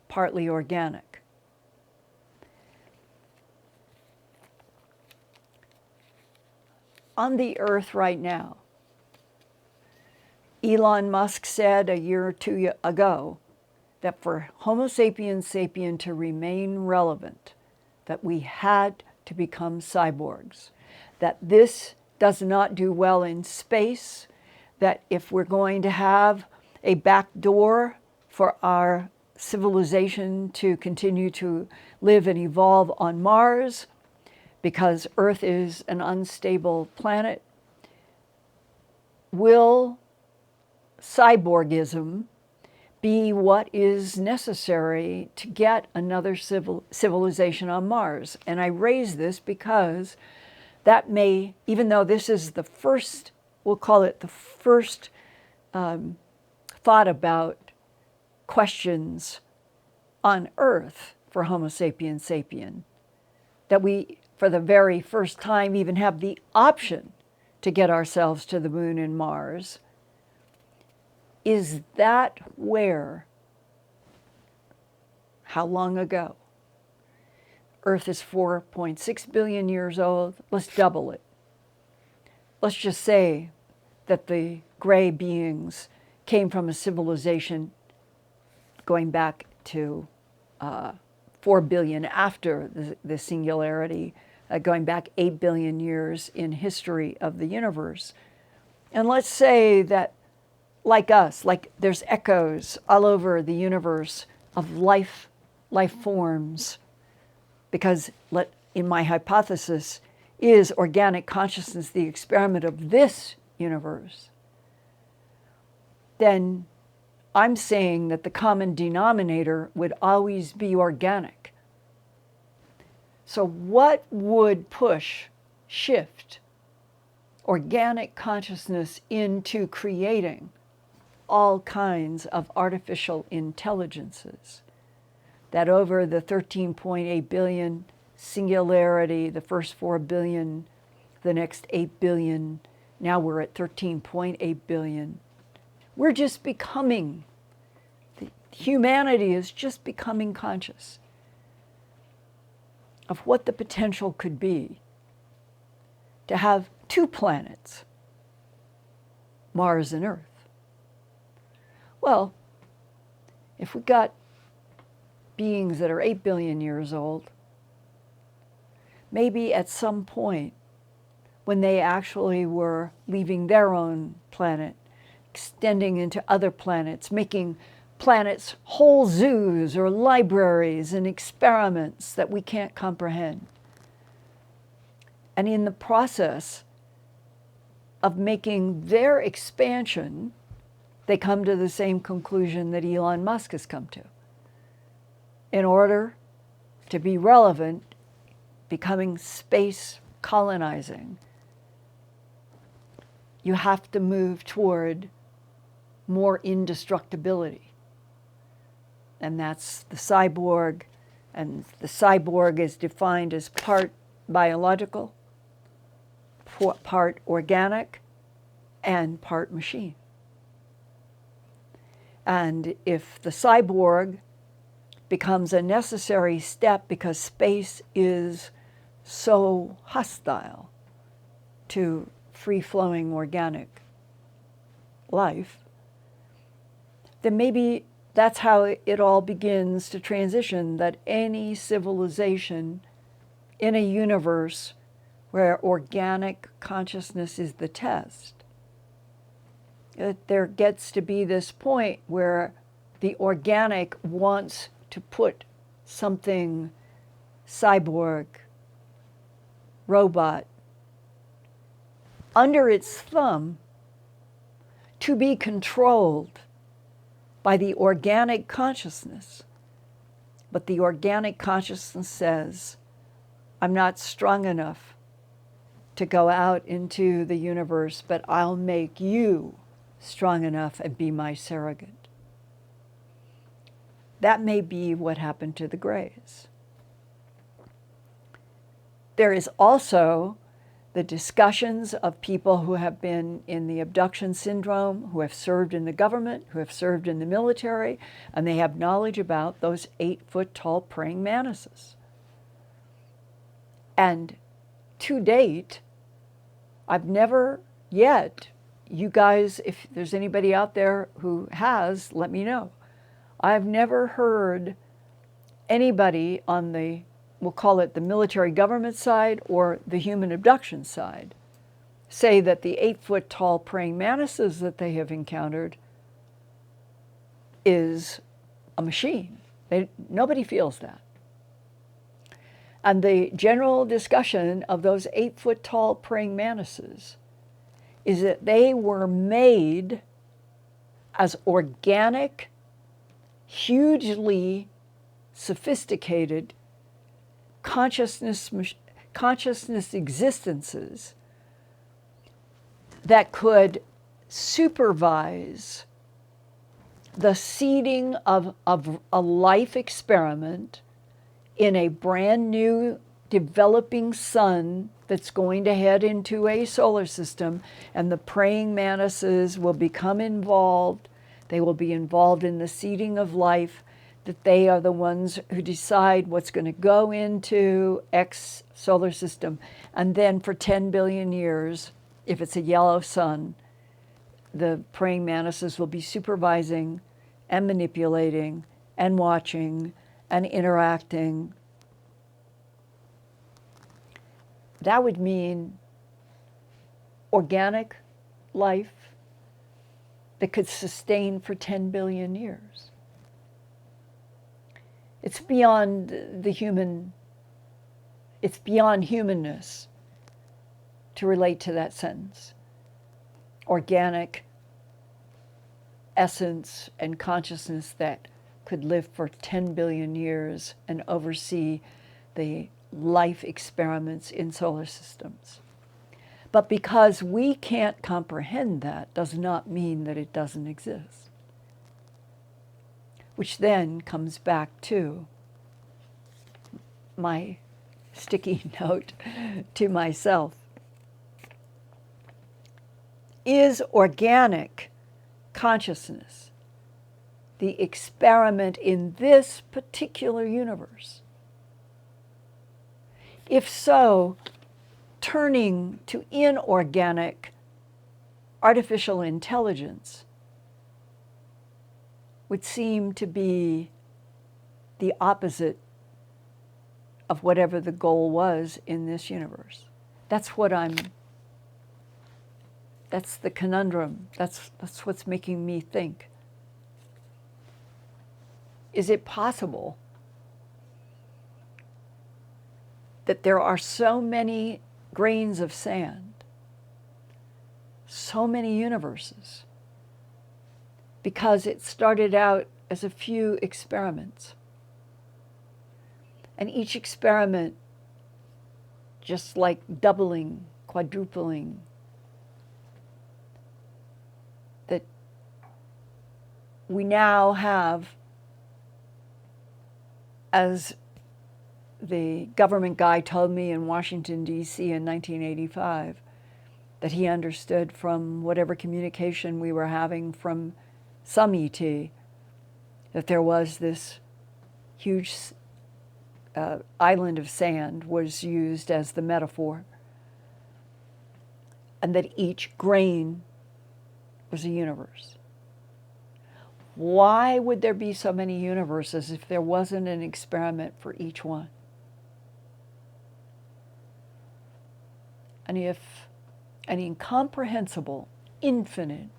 partly organic? On the Earth right now, Elon Musk said a year or two ago that for Homo sapiens sapien to remain relevant, that we had to become cyborgs, that this does not do well in space, that if we're going to have a back door for our civilization to continue to live and evolve on Mars, because Earth is an unstable planet, will cyborgism be what is necessary to get another civilization on Mars? And I raise this because that may, even though this is the first, we'll call it the first thought about questions on Earth for Homo sapiens sapien, that we, for the very first time, even have the option to get ourselves to the moon and Mars. Is that where, how long ago? Earth is 4.6 billion years old. Let's double it. Let's just say that the gray beings came from a civilization going back to 4 billion after the singularity, going back 8 billion years in history of the universe. And let's say that, like us, like there's echoes all over the universe of life forms, because in my hypothesis, is organic consciousness the experiment of this universe, then I'm saying that the common denominator would always be organic. So what would shift organic consciousness into creating all kinds of artificial intelligences that over the 13.8 billion singularity, the first 4 billion, the next 8 billion, now we're at 13.8 billion. We're just becoming, humanity is just becoming conscious. of what the potential could be to have two planets, Mars and Earth. Well, if we got beings that are 8 billion years old, maybe at some point when they actually were leaving their own planet, extending into other planets, making planets whole zoos or libraries and experiments that we can't comprehend. And in the process of making their expansion, they come to the same conclusion that Elon Musk has come to. In order to be relevant, becoming space colonizing, you have to move toward more indestructibility. And that's the cyborg, and the cyborg is defined as part biological, part organic, and part machine. And if the cyborg becomes a necessary step because space is so hostile to free-flowing organic life, then maybe that's how it all begins to transition, that any civilization in a universe where organic consciousness is the test, that there gets to be this point where the organic wants to put something cyborg, robot, under its thumb to be controlled by the organic consciousness. But the organic consciousness says, I'm not strong enough to go out into the universe, but I'll make you strong enough and be my surrogate. That may be what happened to the Greys. There is also the discussions of people who have been in the abduction syndrome, who have served in the government, who have served in the military, and they have knowledge about those 8-foot-tall praying mantises. And to date, I've never yet, you guys, if there's anybody out there who has, let me know. I've never heard anybody on the, we'll call it the military government side or the human abduction side, say that the 8-foot-tall praying mantises that they have encountered is a machine. Nobody feels that. And the general discussion of those 8-foot-tall praying mantises is that they were made as organic, hugely sophisticated consciousness existences that could supervise the seeding of a life experiment in a brand new developing sun that's going to head into a solar system, and the praying mantises will become involved. They will be involved in the seeding of life, that they are the ones who decide what's going to go into X solar system. And then for 10 billion years, if it's a yellow sun, the praying mantises will be supervising and manipulating and watching and interacting. That would mean organic life that could sustain for 10 billion years. It's beyond the human, it's beyond humanness to relate to that sentence. Organic essence and consciousness that could live for 10 billion years and oversee the life experiments in solar systems. But because we can't comprehend that does not mean that it doesn't exist. Which then comes back to my sticky note to myself. Is organic consciousness the experiment in this particular universe? If so, turning to inorganic artificial intelligence would seem to be the opposite of whatever the goal was in this universe. That's the conundrum. That's what's making me think. Is it possible that there are so many grains of sand, so many universes, because it started out as a few experiments? And each experiment just like doubling, quadrupling, that we now have, as the government guy told me in Washington, D.C. in 1985, that he understood from whatever communication we were having from some ET, that there was this huge island of sand was used as the metaphor, and that each grain was a universe. Why would there be so many universes if there wasn't an experiment for each one? And if an incomprehensible, infinite,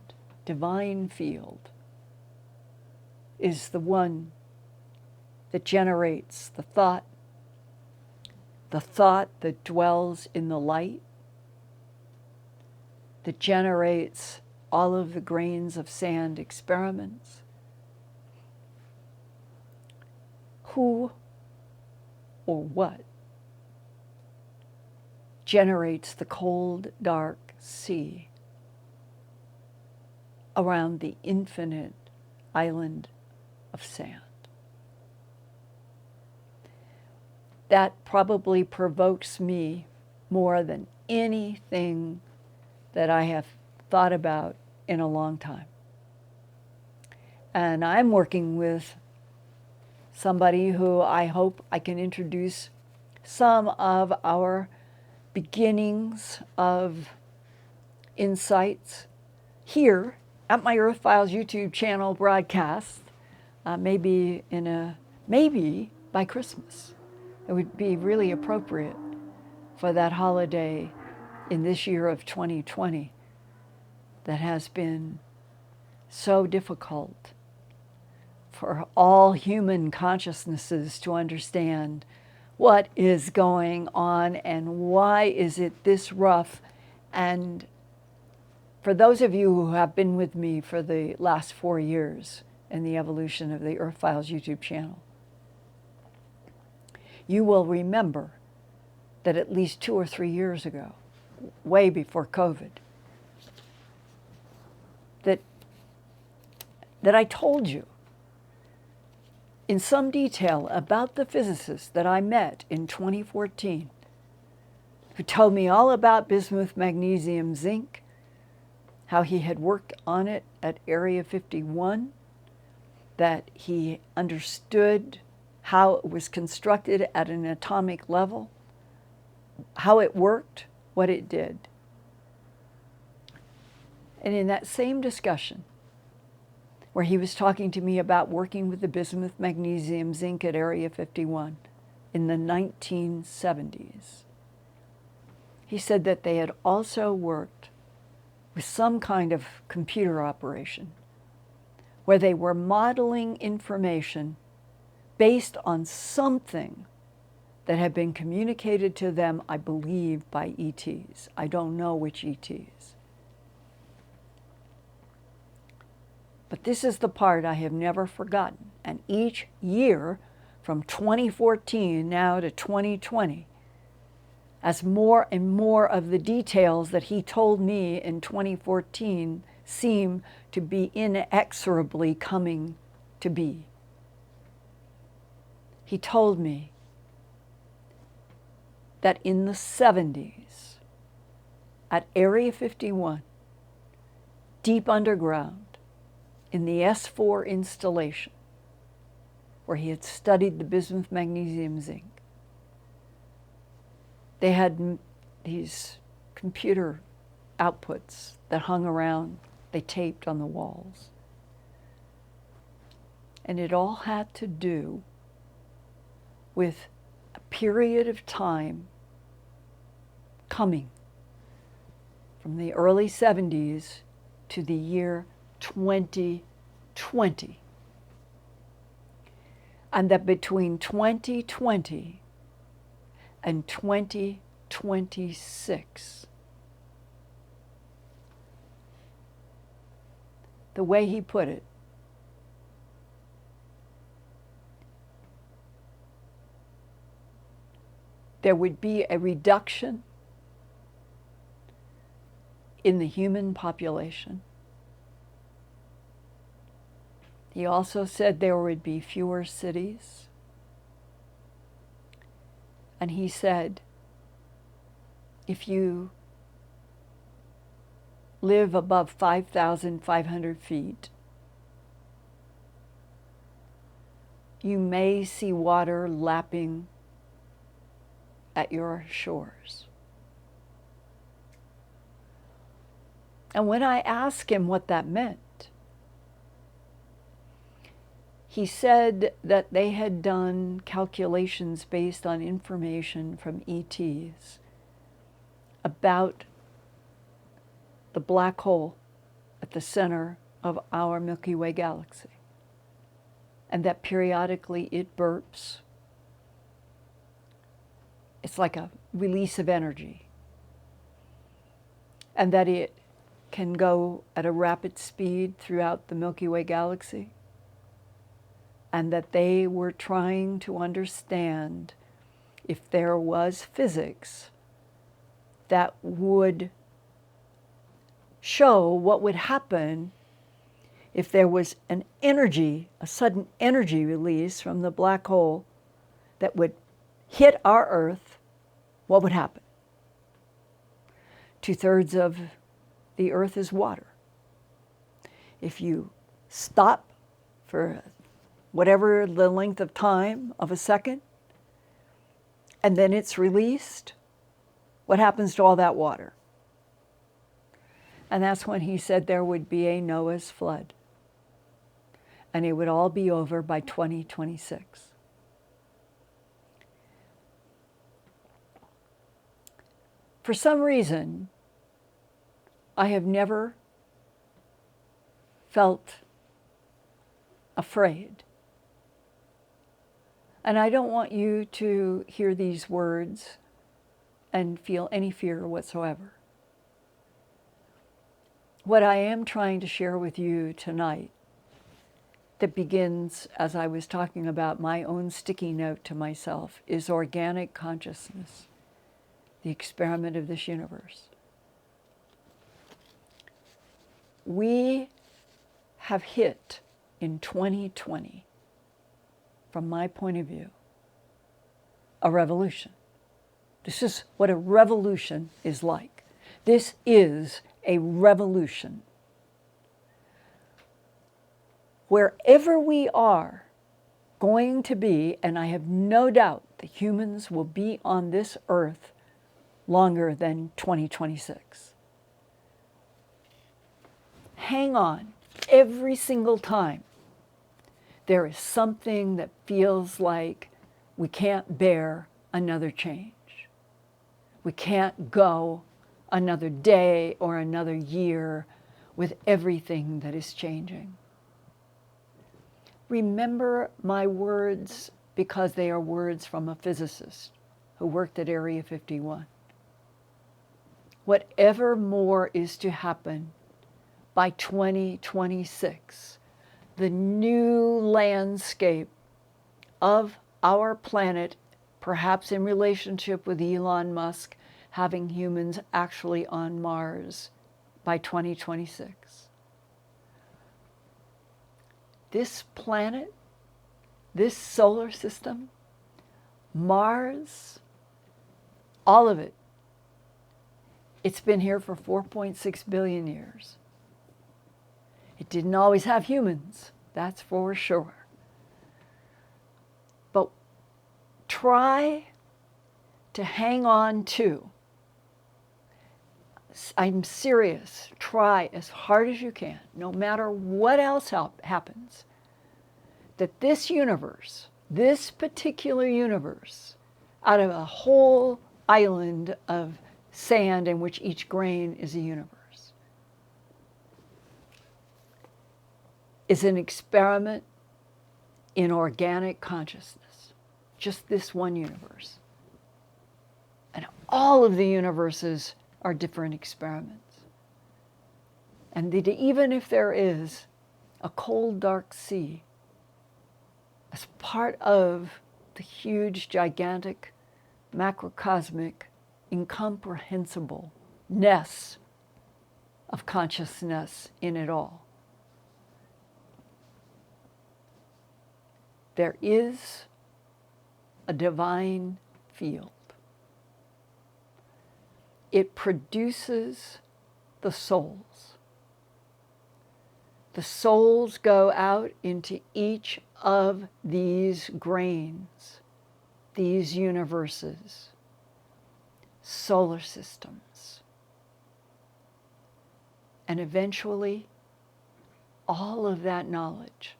divine field is the one that generates the thought that dwells in the light, that generates all of the grains of sand experiments, who or what generates the cold, dark sea around the infinite island of sand? That probably provokes me more than anything that I have thought about in a long time. And I'm working with somebody who I hope I can introduce some of our beginnings of insights here at my Earthfiles YouTube channel broadcast, maybe by Christmas. It would be really appropriate for that holiday in this year of 2020 that has been so difficult for all human consciousnesses to understand what is going on and why is it this rough. And for those of you who have been with me for the last 4 years in the evolution of the Earthfiles YouTube channel, you will remember that at least 2 or 3 years ago, way before COVID, that I told you in some detail about the physicist that I met in 2014, who told me all about bismuth, magnesium, zinc, how he had worked on it at Area 51, that he understood how it was constructed at an atomic level, how it worked, what it did. And in that same discussion, where he was talking to me about working with the bismuth, magnesium, zinc at Area 51 in the 1970s, he said that they had also worked with some kind of computer operation where they were modeling information based on something that had been communicated to them, I believe, by ETs. I don't know which ETs. But this is the part I have never forgotten. And each year, from 2014 now to 2020, as more and more of the details that he told me in 2014 seem to be inexorably coming to be. He told me that in the 70s, at Area 51, deep underground, in the S4 installation, where he had studied the bismuth, magnesium, zinc, They had these computer outputs that hung around, they taped on the walls. And it all had to do with a period of time coming from the early 70s to the year 2020. And that between 2020 and 2026, the way he put it, there would be a reduction in the human population. He also said there would be fewer cities. And he said, if you live above 5,500 feet, you may see water lapping at your shores. And when I asked him what that meant, he said that they had done calculations based on information from ETs about the black hole at the center of our Milky Way galaxy, and that periodically it burps. It's like a release of energy, and that it can go at a rapid speed throughout the Milky Way galaxy, and that they were trying to understand if there was physics that would show what would happen if there was an energy, a sudden energy release from the black hole that would hit our Earth, what would happen? 2/3 of the Earth is water. If you stop for whatever the length of time of a second, and then it's released, what happens to all that water? And that's when he said there would be a Noah's flood. And it would all be over by 2026. For some reason, I have never felt afraid. And I don't want you to hear these words and feel any fear whatsoever. What I am trying to share with you tonight, that begins, as I was talking about my own sticky note to myself, is organic consciousness, the experiment of this universe. We have hit in 2020, from my point of view, a revolution. This is what a revolution is like. This is a revolution. Wherever we are going to be, and I have no doubt that humans will be on this earth longer than 2026. Hang on. Every single time there is something that feels like we can't bear another change. We can't go another day or another year with everything that is changing. Remember my words, because they are words from a physicist who worked at Area 51. Whatever more is to happen by 2026, the new landscape of our planet, perhaps in relationship with Elon Musk having humans actually on Mars by 2026. This planet, this solar system, Mars, all of it, it's been here for 4.6 billion years. It didn't always have humans, that's for sure. But try to hang on to. I'm serious. Try as hard as you can, no matter what else happens, that this universe, this particular universe, out of a whole island of sand in which each grain is a universe, is an experiment in organic consciousness. Just this one universe. And all of the universes are different experiments. And that even if there is a cold, dark sea as part of the huge, gigantic, macrocosmic, incomprehensible-ness of consciousness in it all, there is a divine field. It produces the souls. The souls go out into each of these grains, these universes, solar systems. And eventually, all of that knowledge,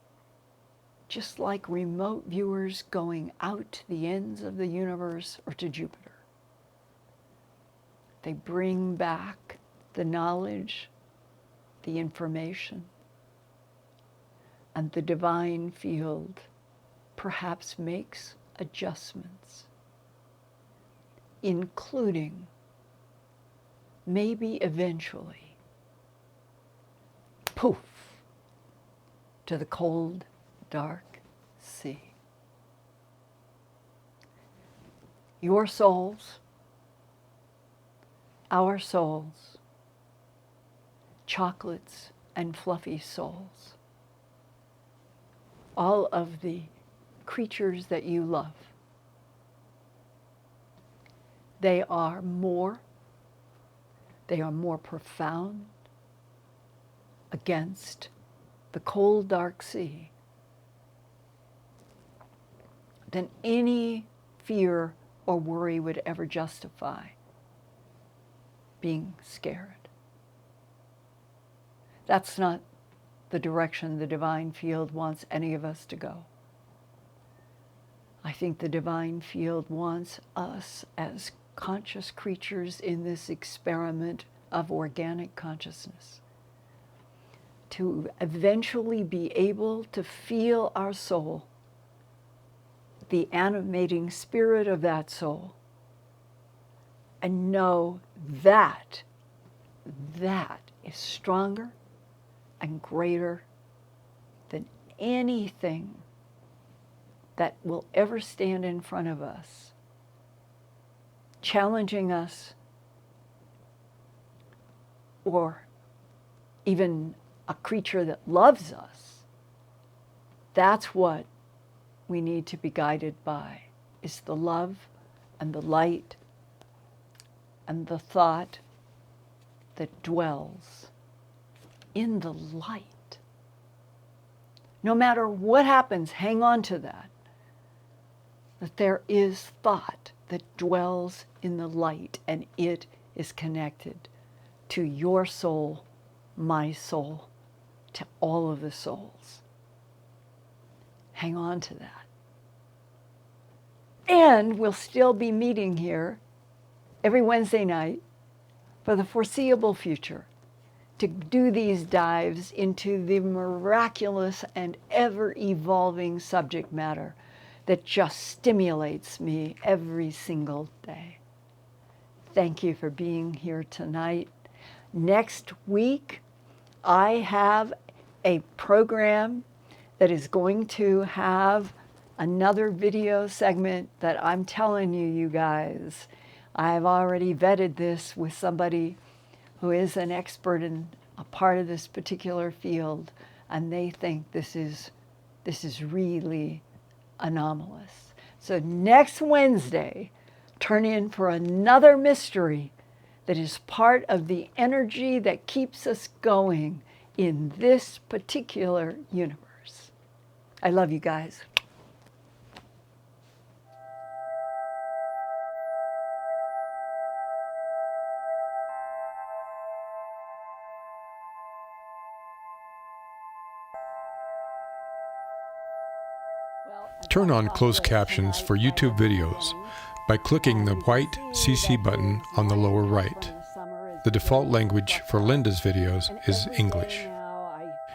just like remote viewers going out to the ends of the universe or to Jupiter, they bring back the knowledge, the information, and the divine field perhaps makes adjustments, including maybe eventually, poof, to the cold, dark sea. Your souls, our souls, chocolates and fluffy souls, all of the creatures that you love, they are more profound against the cold, dark sea than any fear or worry would ever justify being scared. That's not the direction the divine field wants any of us to go. I think the divine field wants us as conscious creatures in this experiment of organic consciousness to eventually be able to feel our soul, the animating spirit of that soul, and know that that is stronger and greater than anything that will ever stand in front of us, challenging us, or even a creature that loves us. That's what we need to be guided by, is the love and the light and the thought that dwells in the light. No matter what happens, hang on to that. That there is thought that dwells in the light, and it is connected to your soul, my soul, to all of the souls. Hang on to that. And we'll still be meeting here every Wednesday night for the foreseeable future to do these dives into the miraculous and ever-evolving subject matter that just stimulates me every single day. Thank you for being here tonight. Next week, I have a program that is going to have another video segment that I'm telling you, you guys, I've already vetted this with somebody who is an expert in a part of this particular field, and they think this is really anomalous. So next Wednesday, turn in for another mystery that is part of the energy that keeps us going in this particular universe. I love you guys. Turn on closed captions for YouTube videos by clicking the white CC button on the lower right. The default language for Linda's videos is English.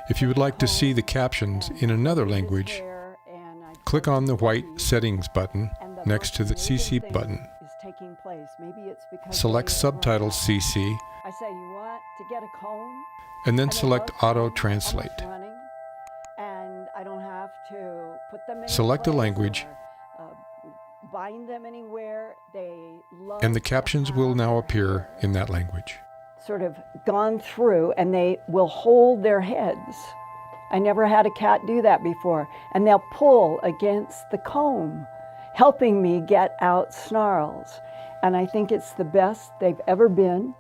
If you would like to see the captions in another language, click on the white Settings button next to the CC button. Select Subtitles CC, and then select Auto Translate. Select a language, and the captions will now appear in that language. Sort of gone through, and they will hold their heads. I never had a cat do that before. And they'll pull against the comb, helping me get out snarls. And I think it's the best they've ever been.